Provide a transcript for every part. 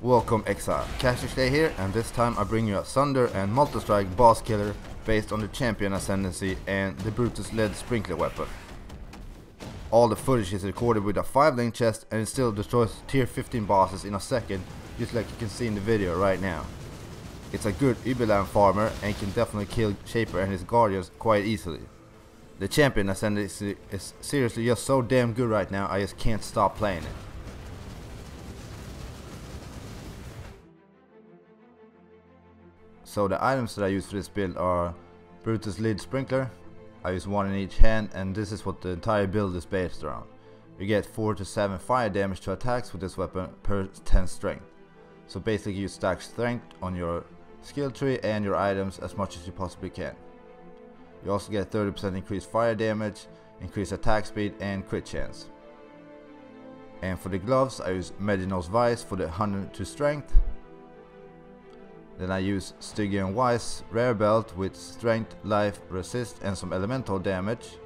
Welcome Exile, Cash here, and this time I bring you a Thunder and Multi-Strike boss killer based on the champion Ascendancy and the Brutus led sprinkler weapon. All the footage is recorded with a 5-link chest and it still destroys tier 15 bosses in a second, just like you can see in the video right now. It's a good Uberland farmer and can definitely kill Shaper and his guardians quite easily. The champion Ascendancy is seriously just so damn good right now, I just can't stop playing it. So the items that I use for this build are Brutus lead sprinkler. I use one in each hand, and this is what the entire build is based around. You get 4 to 7 fire damage to attacks with this weapon per 10 strength. So basically you stack strength on your skill tree and your items as much as you possibly can. You also get 30% increased fire damage, increased attack speed and crit chance. And for the gloves I use Medinose Vice for the 100 to strength. Then I use Stygian Wise rare belt with strength, life, resist and some elemental damage.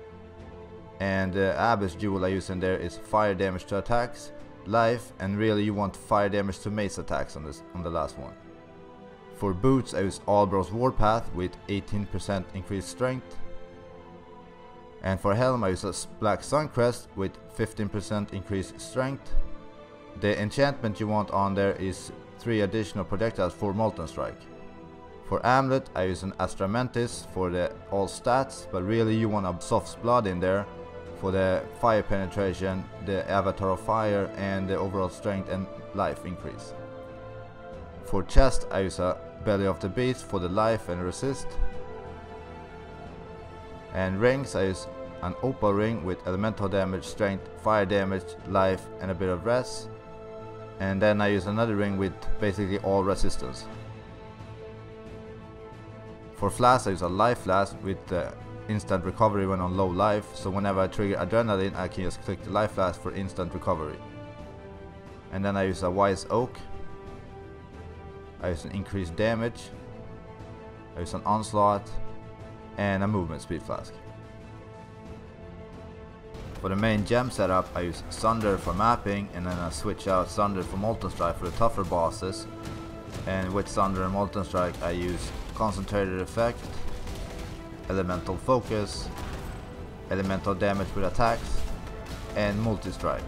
And the Abyss jewel I use in there is fire damage to attacks, life, and really you want fire damage to mace attacks on the last one. For boots I use Albro's Warpath with 18% increased strength. And for helm I use a Black Suncrest with 15% increased strength. The enchantment you want on there is 3 additional projectiles for Molten Strike. For amulet I use an Astra for the all stats, but really you want a Soft's Blood in there for the fire penetration, the avatar of fire and the overall strength and life increase. For chest I use a Belly of the Beast for the life and resist. And rings I use an Opal ring with elemental damage, strength, fire damage, life and a bit of res. And then I use another ring with basically all resistance. For Flasks I use a life flask with instant recovery when on low life, so whenever I trigger adrenaline I can just click the life flask for instant recovery. And then I use a Wise Oak. I use an increased damage. I use an onslaught and a movement speed flask. For the main gem setup I use Thunder for mapping, and then I switch out Thunder for Molten Strike for the tougher bosses. And with Thunder and Molten Strike I use Concentrated Effect, Elemental Focus, Elemental Damage with attacks, and Multi-Strike.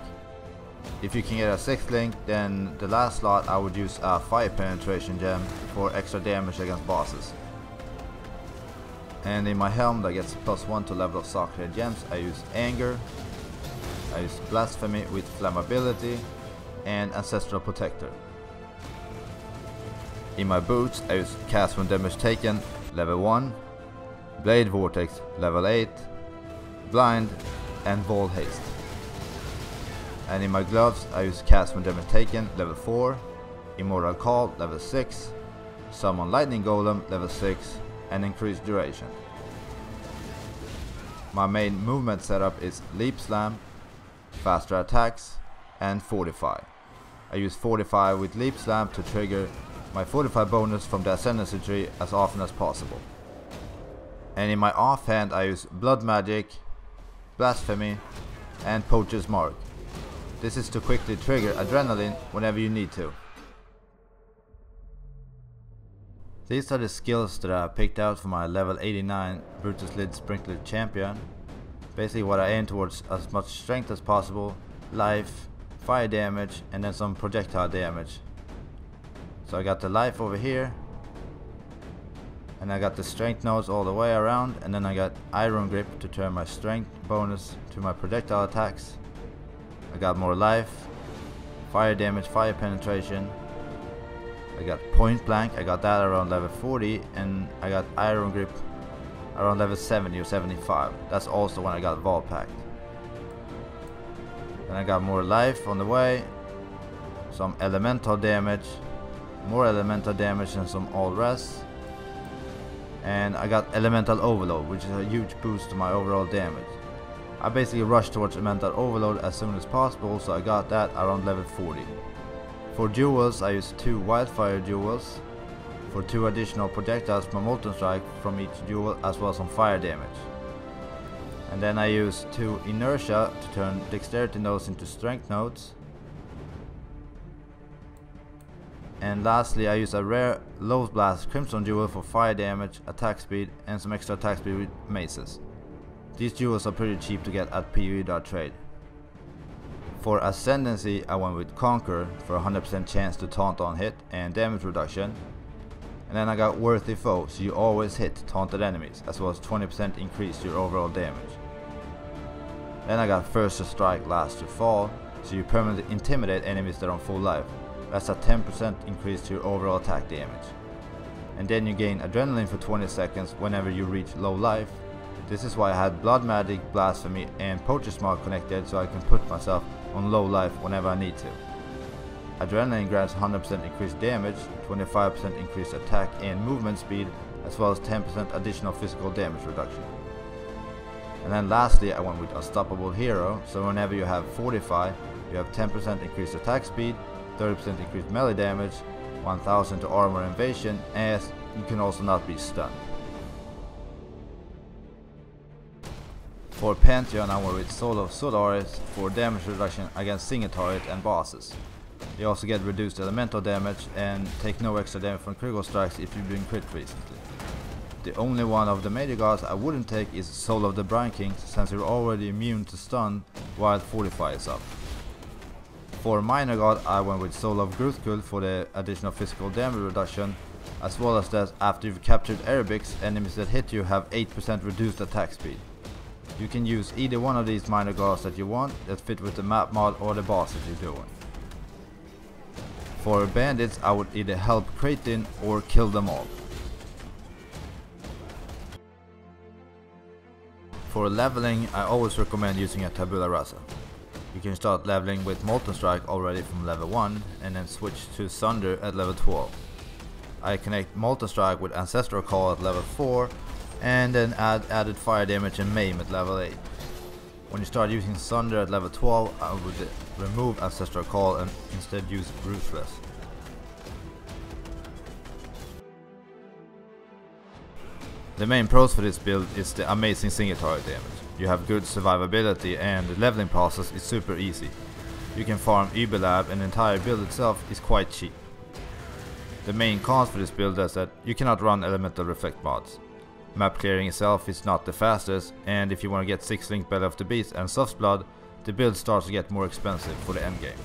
If you can get a 6th link, then the last slot I would use a Fire Penetration gem for extra damage against bosses. And in my helm that gets +1 to level of sacred gems I use Anger, I use Blasphemy with Flammability and Ancestral Protector. In my boots I use Cast when damage taken level 1, Blade Vortex level 8, Blind and Vol Haste. And in my gloves I use Cast when damage taken level 4, Immortal Call level 6, Summon Lightning Golem level 6 and increased duration. My main movement setup is Leap Slam, faster attacks and Fortify. I use Fortify with Leap Slam to trigger my Fortify bonus from the Ascendancy tree as often as possible. And in my offhand I use Blood Magic, Blasphemy and Poacher's Mark. This is to quickly trigger adrenaline whenever you need to. These are the skills that I picked out for my level 89 Brutus Lid Sprinkler champion. Basically what I aim towards as much strength as possible, life, fire damage and then some projectile damage. So I got the life over here, and I got the strength nodes all the way around, and then I got Iron Grip to turn my strength bonus to my projectile attacks. I got more life, fire damage, fire penetration. I got Point Blank, I got that around level 40, and I got Iron Grip around level 70 or 75. That's also when I got Vault Pact. Then I got more life on the way, some elemental damage, more elemental damage and some all res. And I got Elemental Overload, which is a huge boost to my overall damage. I basically rushed towards Elemental Overload as soon as possible, so I got that around level 40. For jewels I use 2 Wildfire jewels for 2 additional projectiles from Molten Strike from each jewel, as well as some fire damage. And then I use 2 Inertia to turn Dexterity nodes into Strength nodes. And lastly, I use a rare low blast Crimson Jewel for fire damage, attack speed, and some extra attack speed with maces. These jewels are pretty cheap to get at PvE.trade. For Ascendancy, I went with Conquer for a 100% chance to taunt on hit and damage reduction. And then I got Worthy Foe, so you always hit taunted enemies, as well as 20% increase to your overall damage. Then I got First to Strike, Last to Fall, so you permanently intimidate enemies that are on full life. That's a 10% increase to your overall attack damage. And then you gain Adrenaline for 20 seconds whenever you reach low life. This is why I had Blood Magic, Blasphemy and Poacher Smog connected, so I can put myself on low life whenever I need to. Adrenaline grants 100% increased damage, 25% increased attack and movement speed, as well as 10% additional physical damage reduction. And then lastly, I went with Unstoppable Hero, so whenever you have Fortify, you have 10% increased attack speed, 30% increased melee damage, 1000 to armor evasion, as you can also not be stunned. For Pantheon, I went with Soul of Solaris for damage reduction against single target and bosses. You also get reduced elemental damage and take no extra damage from critical strikes if you've been crit recently. The only one of the major gods I wouldn't take is Soul of the Brine King, since you're already immune to stun while Fortify is up. For minor god, I went with Soul of Gruthkul for the additional physical damage reduction, as well as that after you've captured Arabics, enemies that hit you have 8% reduced attack speed. You can use either one of these minor gods that you want that fit with the map mod or the bosses you're doing. For bandits, I would either help Kratin or kill them all. For leveling, I always recommend using a Tabula Rasa. You can start leveling with Molten Strike already from level 1 and then switch to Sunder at level 12. I connect Molten Strike with Ancestral Call at level 4 and then add added fire damage and maim at level 8. When you start using Sunder at level 12, I would remove Ancestral Call and instead use Ruthless. The main pros for this build is the amazing single target damage. You have good survivability and the leveling process is super easy. You can farm Ubelab and the entire build itself is quite cheap. The main cons for this build is that you cannot run Elemental Reflect mods. Map clearing itself is not the fastest, and if you want to get 6 Link Belly of the Beast and Soft Blood, the build starts to get more expensive for the endgame.